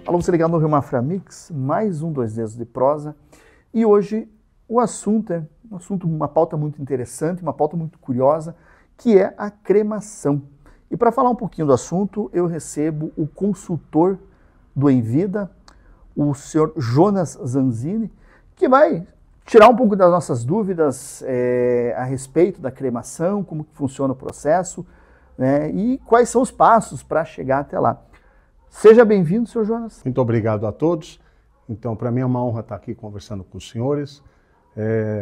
Alô, você ligado no Rio Mafra Mix, mais um Dois Dedos de Prosa. E hoje o assunto é uma pauta muito interessante, uma pauta muito curiosa, que é a cremação. E para falar um pouquinho do assunto, eu recebo o consultor do Envida, o senhor Jonas Zanzini, que vai tirar um pouco das nossas dúvidas a respeito da cremação, como que funciona o processo, né, e quais são os passos para chegar até lá. Seja bem-vindo, senhor Jonas. Muito obrigado a todos. Então, para mim é uma honra estar aqui conversando com os senhores.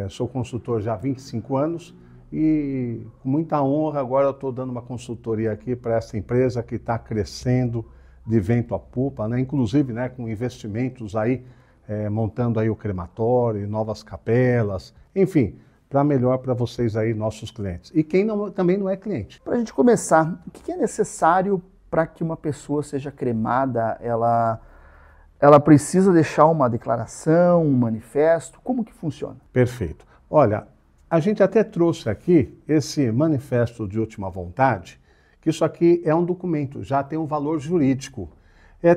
Sou consultor já há 25 anos e com muita honra agora eu estou dando uma consultoria aqui para essa empresa que está crescendo de vento a popa, né? Inclusive, né, com investimentos aí, montando aí o crematório, novas capelas, enfim, para melhor para vocês aí, nossos clientes. E quem também não é cliente. Para a gente começar, o que é necessário para que uma pessoa seja cremada? Ela precisa deixar uma declaração, um manifesto? Como que funciona? Perfeito. Olha, a gente até trouxe aqui esse manifesto de última vontade, que isso aqui é um documento, já tem um valor jurídico.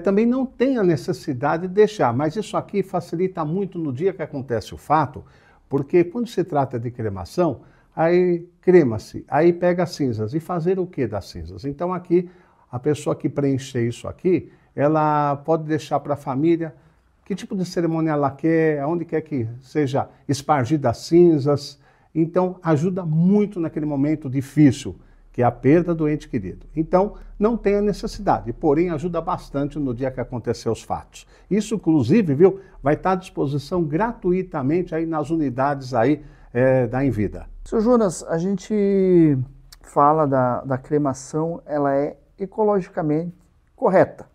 Também não tem a necessidade de deixar, mas isso aqui facilita muito no dia que acontece o fato, porque quando se trata de cremação, aí crema-se, aí pega as cinzas. E fazer o que das cinzas? Então aqui, a pessoa que preencher isso aqui, ela pode deixar para a família que tipo de cerimônia ela quer, aonde quer que seja espargida as cinzas. Então, ajuda muito naquele momento difícil, que é a perda do ente querido. Então, não tem a necessidade, porém ajuda bastante no dia que acontecer os fatos. Isso, inclusive, viu, vai estar à disposição gratuitamente aí nas unidades aí da Envida. Senhor Jonas, a gente fala da cremação, ela é ecologicamente correta.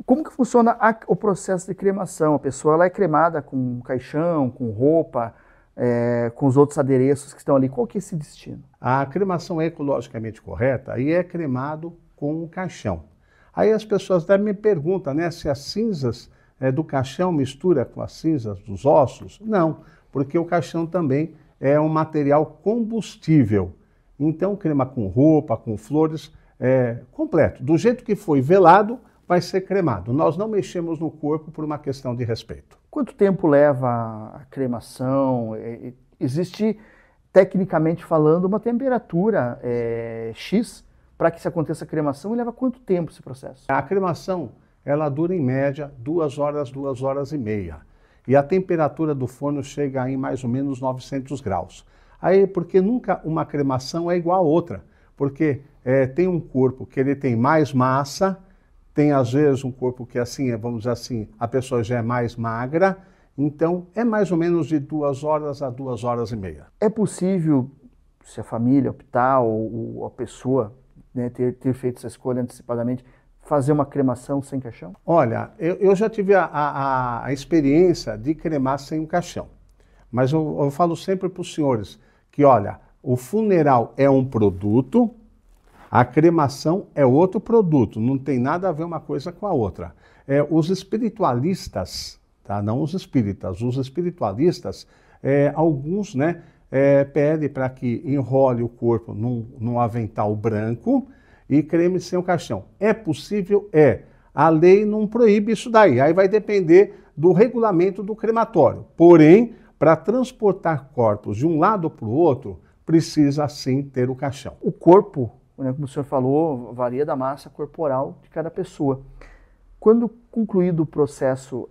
Como que funciona o processo de cremação? A pessoa ela é cremada com caixão, com roupa, com os outros adereços que estão ali. Qual que é esse destino? A cremação é ecologicamente correta e é cremado com um caixão. Aí as pessoas devem me perguntar, né, se as cinzas do caixão mistura com as cinzas dos ossos? Não, porque o caixão também é um material combustível. Então crema com roupa, com flores, completo. Do jeito que foi velado, vai ser cremado. Nós não mexemos no corpo por uma questão de respeito. Quanto tempo leva a cremação? Existe, tecnicamente falando, uma temperatura X para que se aconteça a cremação, e leva quanto tempo esse processo? A cremação, ela dura em média 2 horas, 2 horas e meia. E a temperatura do forno chega a em mais ou menos 900 graus. Aí, porque nunca uma cremação é igual a outra. Porque tem um corpo que ele tem mais massa, tem às vezes um corpo que assim, vamos dizer assim, a pessoa já é mais magra, então é mais ou menos de 2 horas a 2 horas e meia. É possível, se a família optar ou a pessoa, né, ter feito essa escolha antecipadamente, fazer uma cremação sem caixão? Olha, eu já tive a experiência de cremar sem um caixão, mas eu falo sempre para os senhores que, olha, o funeral é um produto, a cremação é outro produto, não tem nada a ver uma coisa com a outra. Os espiritualistas, tá? Não os espíritas, os espiritualistas, alguns, né, pedem para que enrole o corpo num avental branco e creme sem o caixão. É possível? É. A lei não proíbe isso daí, aí vai depender do regulamento do crematório. Porém, para transportar corpos de um lado para o outro, precisa sim ter o caixão. O corpo, né, como o senhor falou, varia da massa corporal de cada pessoa. Quando concluído o processo,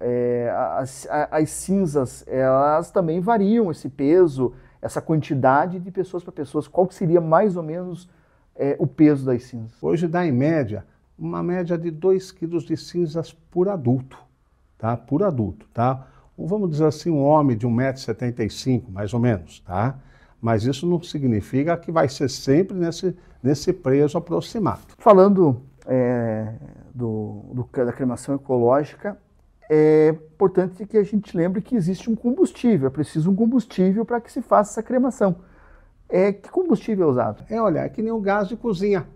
as cinzas, elas também variam esse peso, essa quantidade de pessoas para pessoas. Qual seria mais ou menos o peso das cinzas? Hoje dá em média, uma média de 2 quilos de cinzas por adulto, tá? Por adulto, tá? Vamos dizer assim, um homem de 1,75 m, mais ou menos, tá? Mas isso não significa que vai ser sempre nesse preço aproximado. Falando da cremação ecológica, é importante que a gente lembre que existe um combustível, é preciso um combustível para que se faça essa cremação. Que combustível é usado? Olha, é que nem o gás de cozinha.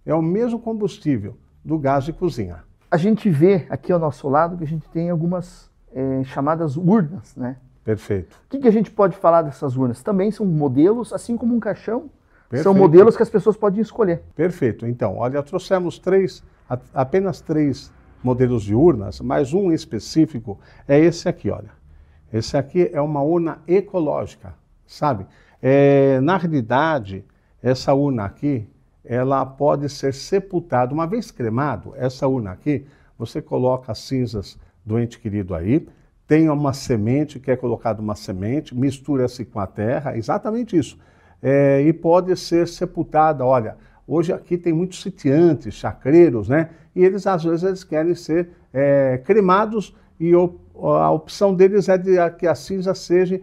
É o mesmo combustível do gás de cozinha. A gente vê aqui ao nosso lado que a gente tem algumas chamadas urnas, né? Perfeito. O que a gente pode falar dessas urnas? Também são modelos, assim como um caixão, Perfeito. São modelos que as pessoas podem escolher. Perfeito. Então, olha, trouxemos apenas três modelos de urnas, mas um específico é esse aqui, olha. Esse aqui é uma urna ecológica, sabe? Na realidade, essa urna aqui, ela pode ser sepultada. Uma vez cremado, essa urna aqui, você coloca as cinzas do ente querido aí, tem uma semente, que é colocada uma semente, mistura-se com a terra, exatamente isso. E pode ser sepultada, olha, hoje aqui tem muitos sitiantes, chacreiros, né? E eles, às vezes, eles querem ser cremados e a opção deles é de que as cinzas sejam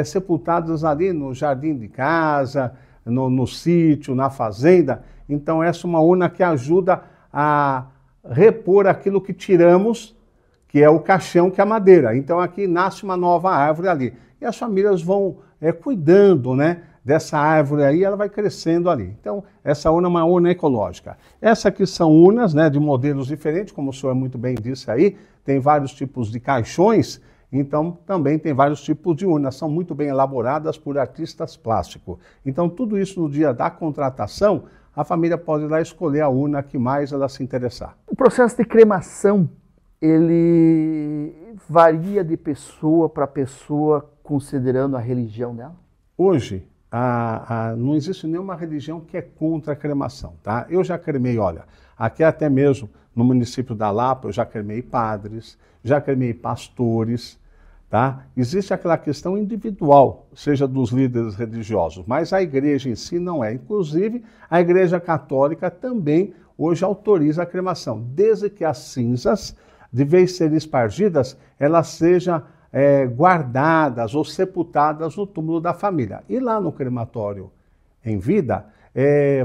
sepultadas ali no jardim de casa, no sítio, na fazenda. Então, essa é uma urna que ajuda a repor aquilo que tiramos, que é o caixão, que é a madeira. Então, aqui nasce uma nova árvore ali. E as famílias vão cuidando, né, dessa árvore aí, ela vai crescendo ali. Então, essa urna é uma urna ecológica. Essa aqui são urnas, né, de modelos diferentes, como o senhor muito bem disse aí, tem vários tipos de caixões, então também tem vários tipos de urnas, são muito bem elaboradas por artistas plásticos. Então, tudo isso no dia da contratação, a família pode ir lá escolher a urna que mais ela se interessar. O processo de cremação, ele varia de pessoa para pessoa, considerando a religião dela? Hoje, não existe nenhuma religião que é contra a cremação, tá? Eu já cremei, olha, aqui até mesmo no município da Lapa, eu já cremei padres, já cremei pastores, tá? Existe aquela questão individual, seja dos líderes religiosos, mas a igreja em si não é. Inclusive, a Igreja Católica também hoje autoriza a cremação, desde que as cinzas, de vez serem espargidas, elas sejam guardadas ou sepultadas no túmulo da família. E lá no crematório em vida,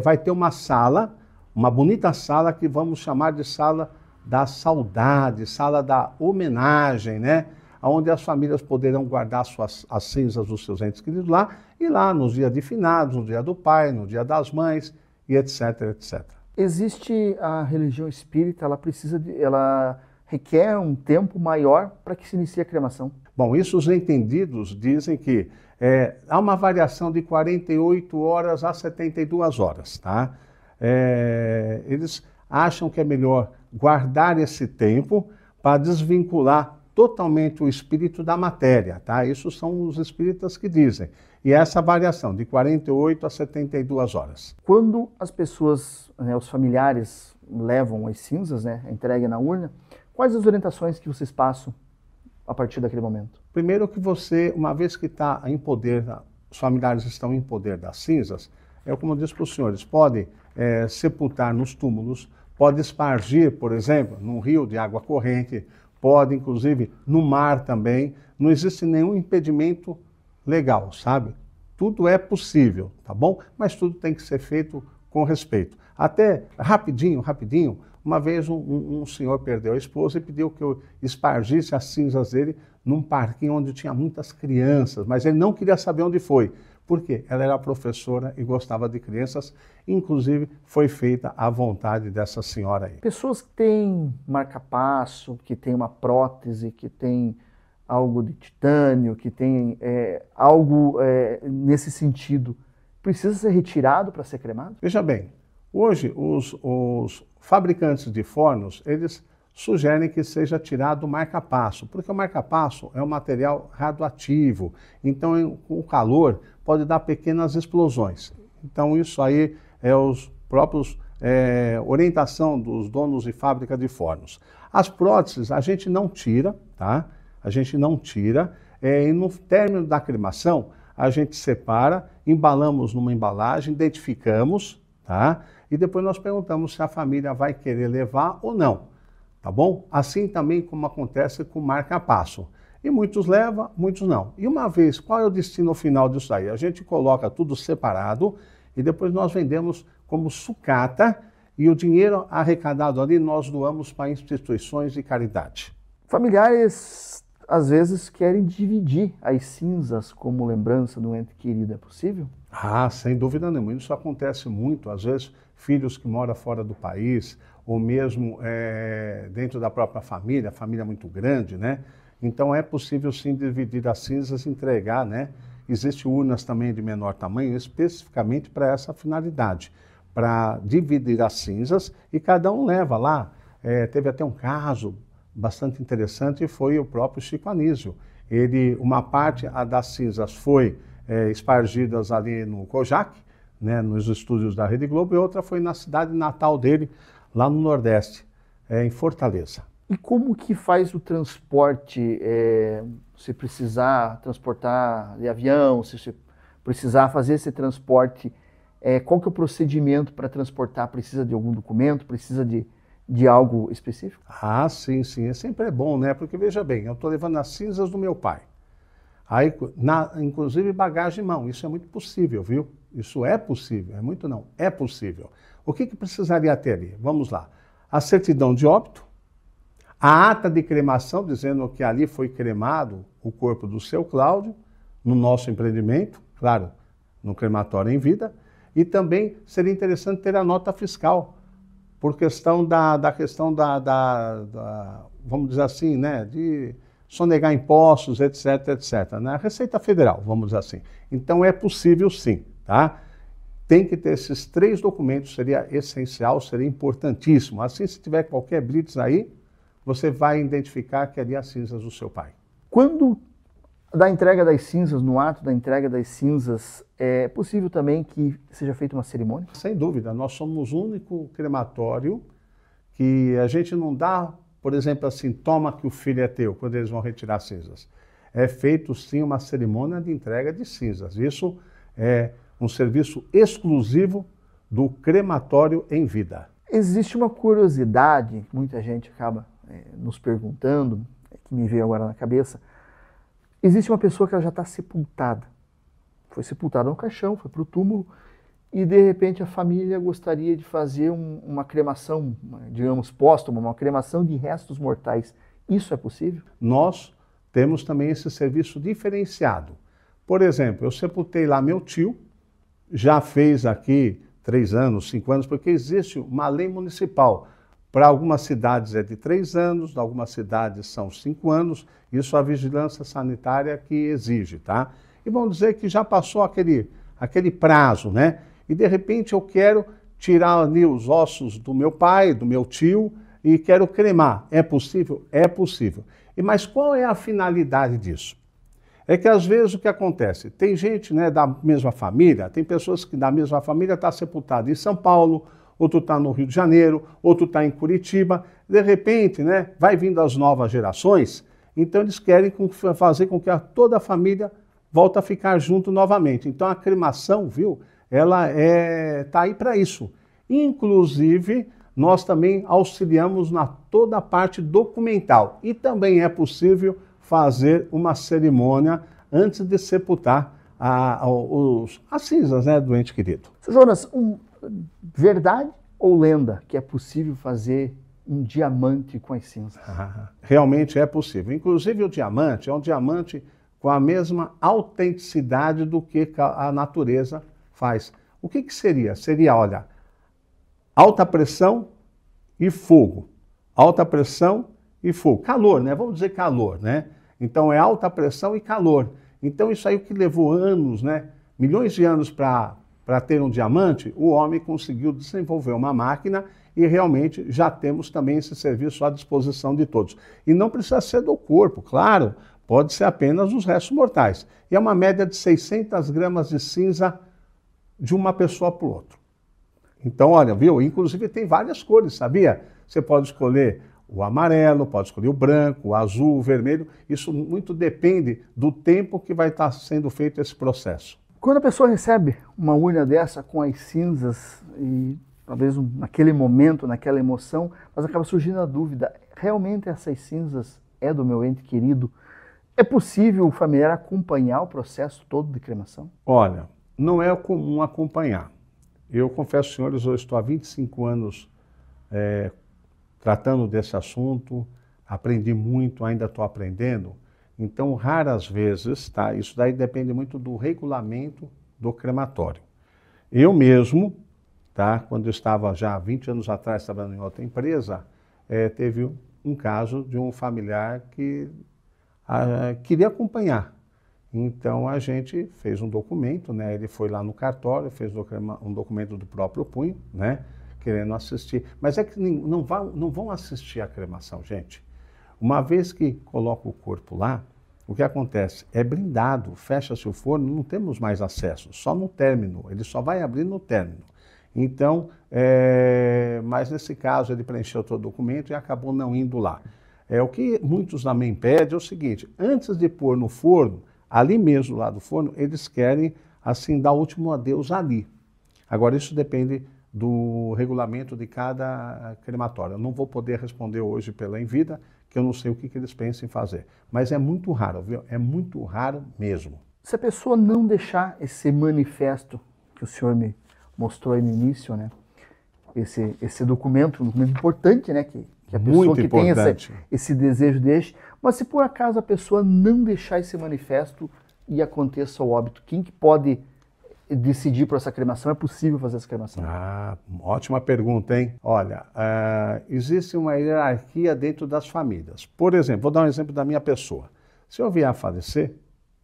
vai ter uma sala, uma bonita sala que vamos chamar de sala da saudade, sala da homenagem, né? Onde as famílias poderão guardar as cinzas dos seus entes queridos lá, e lá nos dias de finados, no dia do pai, no dia das mães, e etc, etc. Existe a religião espírita, ela requer um tempo maior para que se inicie a cremação. Bom, isso os entendidos dizem que há uma variação de 48 horas a 72 horas, tá? Eles acham que é melhor guardar esse tempo para desvincular totalmente o espírito da matéria, tá? Isso são os espíritas que dizem. E essa variação de 48 a 72 horas. Quando as pessoas, né, os familiares levam as cinzas, né, entreguem na urna, quais as orientações que vocês passam a partir daquele momento? Primeiro que você, uma vez que está em poder, os familiares estão em poder das cinzas, como eu disse para os senhores, podem sepultar nos túmulos, pode espargir, por exemplo, num rio de água corrente, pode, inclusive, no mar também. Não existe nenhum impedimento legal, sabe? Tudo é possível, tá bom? Mas tudo tem que ser feito com respeito. Até, rapidinho, uma vez um senhor perdeu a esposa e pediu que eu espargisse as cinzas dele num parquinho onde tinha muitas crianças, mas ele não queria saber onde foi. Por quê? Ela era professora e gostava de crianças, inclusive foi feita à vontade dessa senhora aí. Pessoas que têm marca-passo, que têm uma prótese, que têm algo de titânio, que têm algo nesse sentido, precisa ser retirado para ser cremado? Veja bem, hoje os fabricantes de fornos, eles sugerem que seja tirado o marca-passo, porque o marca-passo é um material radioativo, então com o calor pode dar pequenas explosões. Então isso aí é os próprios orientação dos donos de fábrica de fornos. As próteses a gente não tira, tá? A gente não tira, e no término da cremação a gente separa, embalamos numa embalagem, identificamos, tá? E depois nós perguntamos se a família vai querer levar ou não. Tá bom? Assim também como acontece com marca-passo. E muitos levam, muitos não. E uma vez, qual é o destino final disso aí? A gente coloca tudo separado e depois nós vendemos como sucata e o dinheiro arrecadado ali nós doamos para instituições de caridade. Familiares, às vezes, querem dividir as cinzas como lembrança do ente querido. É possível? Ah, sem dúvida nenhuma. Isso acontece muito. Às vezes, filhos que moram fora do país, ou mesmo dentro da própria família muito grande, né? Então é possível sim dividir as cinzas e entregar, né? Existem urnas também de menor tamanho, especificamente para essa finalidade, para dividir as cinzas e cada um leva lá teve até um caso bastante interessante, foi o próprio Chico Anísio. Uma parte das cinzas foi espargidas ali no Kojak, né, nos estúdios da Rede Globo, e outra foi na cidade natal dele, lá no Nordeste, em Fortaleza. E como que faz o transporte, se precisar transportar de avião, se você precisar fazer esse transporte, qual que é o procedimento para transportar? Precisa de algum documento? Precisa de algo específico? Ah, sim, sim, sempre é bom, né? Porque veja bem, eu estou levando as cinzas do meu pai. Aí, inclusive bagagem em mão, isso é muito possível, viu? Isso é possível, é muito não, é possível. O que precisaria ter ali? Vamos lá. A certidão de óbito, a ata de cremação, dizendo que ali foi cremado o corpo do seu Cláudio, no nosso empreendimento, claro, no crematório em vida, e também seria interessante ter a nota fiscal, por questão vamos dizer assim, né, de sonegar impostos, etc, etc, né? Receita Federal, vamos dizer assim. Então é possível sim, tá? Tem que ter esses 3 documentos, seria essencial, seria importantíssimo. Assim, se tiver qualquer blitz aí, você vai identificar que ali as cinzas do seu pai. Quando da entrega das cinzas, no ato da entrega das cinzas, é possível também que seja feita uma cerimônia? Sem dúvida, nós somos o único crematório que a gente não dá, por exemplo, assim, toma que o filho é teu, quando eles vão retirar cinzas. É feito sim uma cerimônia de entrega de cinzas. Isso é um serviço exclusivo do crematório em vida. Existe uma curiosidade, muita gente acaba nos perguntando, que me veio agora na cabeça. Existe uma pessoa que ela já está sepultada. Foi sepultada no caixão, foi para o túmulo, e de repente a família gostaria de fazer uma cremação, digamos, póstuma, uma cremação de restos mortais. Isso é possível? Nós temos também esse serviço diferenciado. Por exemplo, eu sepultei lá meu tio, já fez aqui 3 anos, 5 anos, porque existe uma lei municipal. Para algumas cidades é de 3 anos, algumas cidades são 5 anos, isso a vigilância sanitária que exige, tá? E vamos dizer que já passou aquele prazo, né? E de repente eu quero tirar ali os ossos do meu pai, do meu tio, e quero cremar. É possível? É possível. Mas qual é a finalidade disso? É que às vezes o que acontece? Tem gente, né, da mesma família, tem pessoas que da mesma família estão sepultadas em São Paulo, outro está no Rio de Janeiro, outro está em Curitiba. De repente, né, vai vindo as novas gerações, então eles querem fazer com que toda a família volte a ficar junto novamente. Então a cremação, viu, ela está aí para isso. Inclusive, nós também auxiliamos na toda a parte documental. E também é possível fazer uma cerimônia antes de sepultar as cinzas, né, do ente querido. Sr. Jonas, verdade ou lenda que é possível fazer um diamante com as cinzas? Realmente é possível. Inclusive o diamante é um diamante com a mesma autenticidade do que a natureza faz. O que seria? Seria, olha, alta pressão e fogo. Alta pressão e fogo. Calor, né? Vamos dizer calor, né? Então é alta pressão e calor. Então isso aí que levou anos, né? Milhões de anos para ter um diamante, o homem conseguiu desenvolver uma máquina e realmente já temos também esse serviço à disposição de todos. E não precisa ser do corpo, claro, pode ser apenas os restos mortais. E é uma média de 600 gramas de cinza de uma pessoa para o outro. Então, olha, viu? Inclusive tem várias cores, sabia? Você pode escolher o amarelo, pode escolher o branco, o azul, o vermelho. Isso muito depende do tempo que vai estar sendo feito esse processo. Quando a pessoa recebe uma urna dessa com as cinzas e talvez naquele momento, naquela emoção, mas acaba surgindo a dúvida, realmente essas cinzas é do meu ente querido? É possível o familiar acompanhar o processo todo de cremação? Olha, não é comum acompanhar. Eu confesso, senhores, eu estou há 25 anos tratando desse assunto, aprendi muito, ainda estou aprendendo. Então, raras vezes, tá? Isso daí depende muito do regulamento do crematório. Eu mesmo, tá? Quando eu estava já há 20 anos atrás trabalhando em outra empresa, teve um caso de um familiar que queria acompanhar. Então, a gente fez um documento, né? Ele foi lá no cartório, fez um documento do próprio punho, né? querendo assistir. Mas é que não vão assistir a cremação, gente. Uma vez que coloca o corpo lá, o que acontece? É blindado, fecha-se o forno, não temos mais acesso, só no término, ele só vai abrir no término. Então, mas nesse caso ele preencheu todo o documento e acabou não indo lá. O que muitos também pedem é o seguinte, antes de pôr no forno, ali mesmo lá do forno, eles querem assim dar o último adeus ali. Agora isso depende do regulamento de cada crematório. Eu não vou poder responder hoje pela Envida, que eu não sei o que eles pensam em fazer. Mas é muito raro, viu? É muito raro mesmo. Se a pessoa não deixar esse manifesto que o senhor me mostrou aí no início, né? Esse documento, um documento importante, né? Que a pessoa muito que importante. tem esse desejo deixe. Mas se por acaso a pessoa não deixar esse manifesto e aconteça o óbito, quem que pode decidir por essa cremação? É possível fazer essa cremação? Ótima pergunta, hein? Olha, existe uma hierarquia dentro das famílias. Por exemplo, vou dar um exemplo da minha pessoa. Se eu vier a falecer,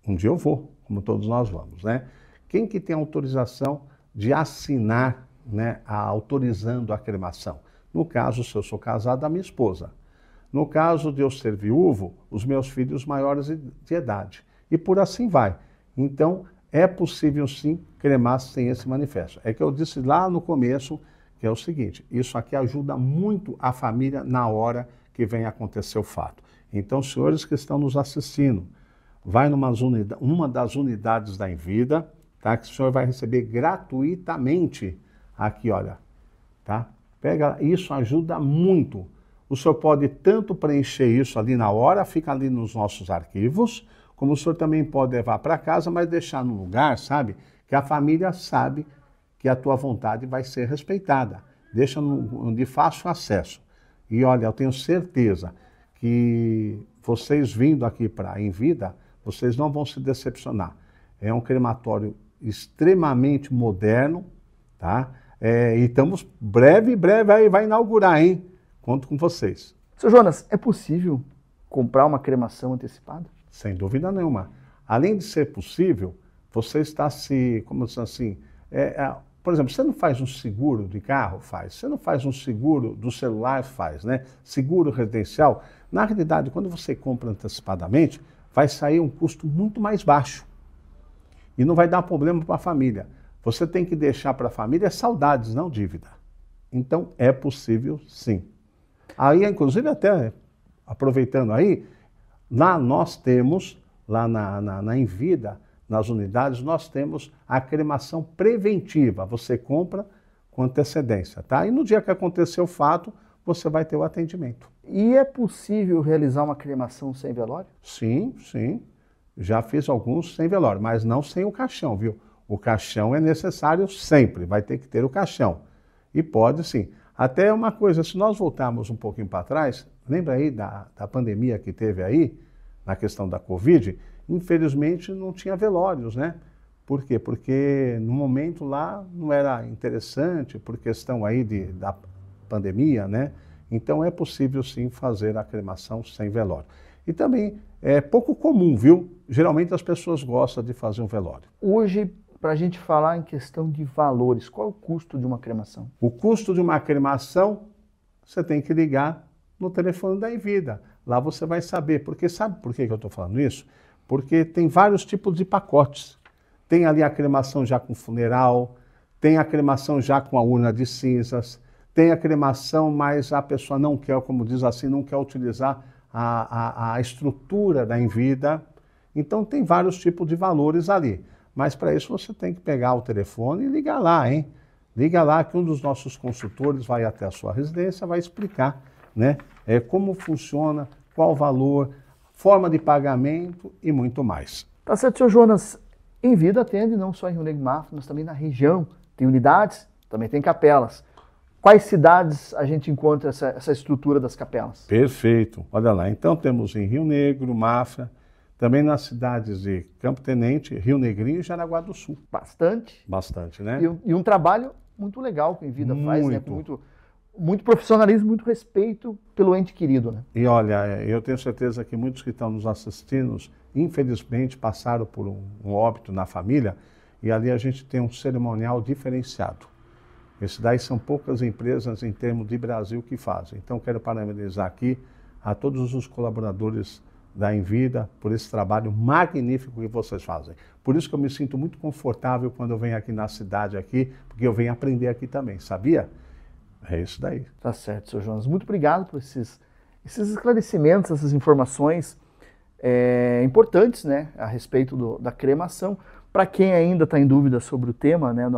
um dia eu vou, como todos nós vamos, né? Quem que tem autorização de assinar, né, autorizando a cremação? No caso, se eu sou casado, a minha esposa. No caso de eu ser viúvo, os meus filhos maiores de idade. E por assim vai. Então, é possível sim cremar sem esse manifesto. É que eu disse lá no começo que é o seguinte, isso aqui ajuda muito a família na hora que vem acontecer o fato. Então, senhores que estão nos assistindo, vai numa das unidades da Envida, tá? Que o senhor vai receber gratuitamente aqui, olha, tá? Pega, isso ajuda muito. O senhor pode tanto preencher isso ali na hora, fica ali nos nossos arquivos, como o senhor também pode levar para casa, mas deixar no lugar, sabe? Que a família sabe que a tua vontade vai ser respeitada. Deixa de fácil acesso. E olha, eu tenho certeza que vocês vindo aqui para a Envida, vocês não vão se decepcionar. É um crematório extremamente moderno, tá? E estamos breve aí vai inaugurar, hein? Conto com vocês. Seu Jonas, é possível comprar uma cremação antecipada? Sem dúvida nenhuma. Além de ser possível, você está como diz assim, por exemplo, você não faz um seguro de carro? Faz. Você não faz um seguro do celular? Faz, né? Seguro residencial. Na realidade, quando você compra antecipadamente, vai sair um custo muito mais baixo. E não vai dar problema para a família. Você tem que deixar para a família saudades, não dívida. Então, é possível sim. Aí, inclusive, até aproveitando aí, lá nós temos, lá na Envida, nas unidades, nós temos a cremação preventiva. Você compra com antecedência, tá? E no dia que acontecer o fato, você vai ter o atendimento. E é possível realizar uma cremação sem velório? Sim, sim. Já fiz alguns sem velório, mas não sem o caixão, viu? O caixão é necessário sempre, vai ter que ter o caixão. E pode sim. Até uma coisa, se nós voltarmos um pouquinho para trás, lembra aí da pandemia que teve aí, na questão da Covid, infelizmente não tinha velórios, né? Por quê? Porque no momento lá não era interessante, por questão aí da pandemia, né? Então é possível sim fazer a cremação sem velório. E também é pouco comum, viu? Geralmente as pessoas gostam de fazer um velório. Hoje, para a gente falar em questão de valores, qual é o custo de uma cremação? O custo de uma cremação, você tem que ligar no telefone da Envida. Lá você vai saber, porque sabe por que eu estou falando isso? Porque tem vários tipos de pacotes. Tem ali a cremação já com funeral, tem a cremação já com a urna de cinzas, tem a cremação, mas a pessoa não quer, como diz assim, não quer utilizar a estrutura da Envida. Então tem vários tipos de valores ali. Mas para isso você tem que pegar o telefone e ligar lá, hein? Liga lá que um dos nossos consultores vai até a sua residência, vai explicar, né? Como funciona, qual o valor, forma de pagamento e muito mais. Tá certo, senhor Jonas. Envida atende não só em Rio Negro e Mafra, mas também na região. Tem unidades, também tem capelas. Quais cidades a gente encontra essa estrutura das capelas? Perfeito. Olha lá, então temos em Rio Negro, Mafra, também nas cidades de Campo Tenente, Rio Negrinho e Jaraguá do Sul. Bastante. Bastante, né? E um trabalho muito legal que a Envida faz, né? Com muito profissionalismo, muito respeito pelo ente querido, né? E olha, eu tenho certeza que muitos que estão nos assistindo, infelizmente, passaram por um óbito na família e ali a gente tem um cerimonial diferenciado. Isso daí são poucas empresas em termos de Brasil que fazem. Então, quero parabenizar aqui a todos os colaboradores da Envida por esse trabalho magnífico que vocês fazem. Por isso que eu me sinto muito confortável quando eu venho aqui na cidade, aqui, porque eu venho aprender aqui também, sabia? É isso daí. Tá certo, Sr. Jonas. Muito obrigado por esses esclarecimentos, essas informações importantes, né, a respeito da cremação. Para quem ainda está em dúvida sobre o tema, né,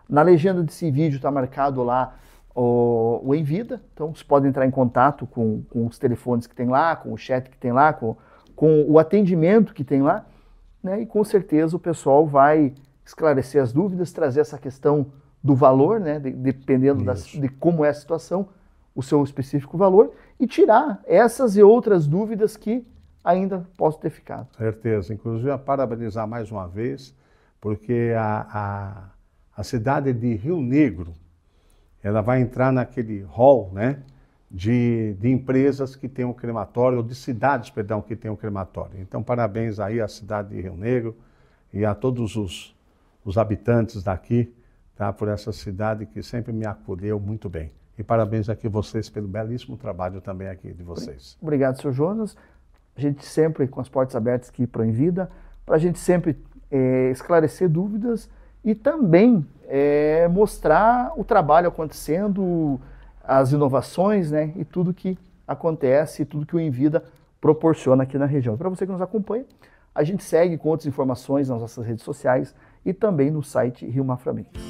na legenda desse vídeo está marcado lá o Envida, então você pode entrar em contato com os telefones que tem lá, com o chat que tem lá, com o atendimento que tem lá, né, e com certeza o pessoal vai esclarecer as dúvidas, trazer essa questão do valor, né, dependendo de como é a situação, o seu específico valor, e tirar essas e outras dúvidas que ainda possam ter ficado. Certeza. Inclusive, a parabenizar mais uma vez, porque a cidade de Rio Negro, ela vai entrar naquele hall, né, de empresas que tem um crematório, ou de cidades, perdão, que tem um crematório. Então, parabéns aí à cidade de Rio Negro e a todos os habitantes daqui, tá, por essa cidade que sempre me acolheu muito bem. E parabéns aqui a vocês pelo belíssimo trabalho também aqui de vocês. Obrigado, Sr. Jonas. A gente sempre com as portas abertas aqui para o Envida, para a gente sempre esclarecer dúvidas e também mostrar o trabalho acontecendo, as inovações, né, e tudo que acontece, tudo que o Envida proporciona aqui na região. Para você que nos acompanha, a gente segue com outras informações nas nossas redes sociais e também no site Rio Mafra Mendes.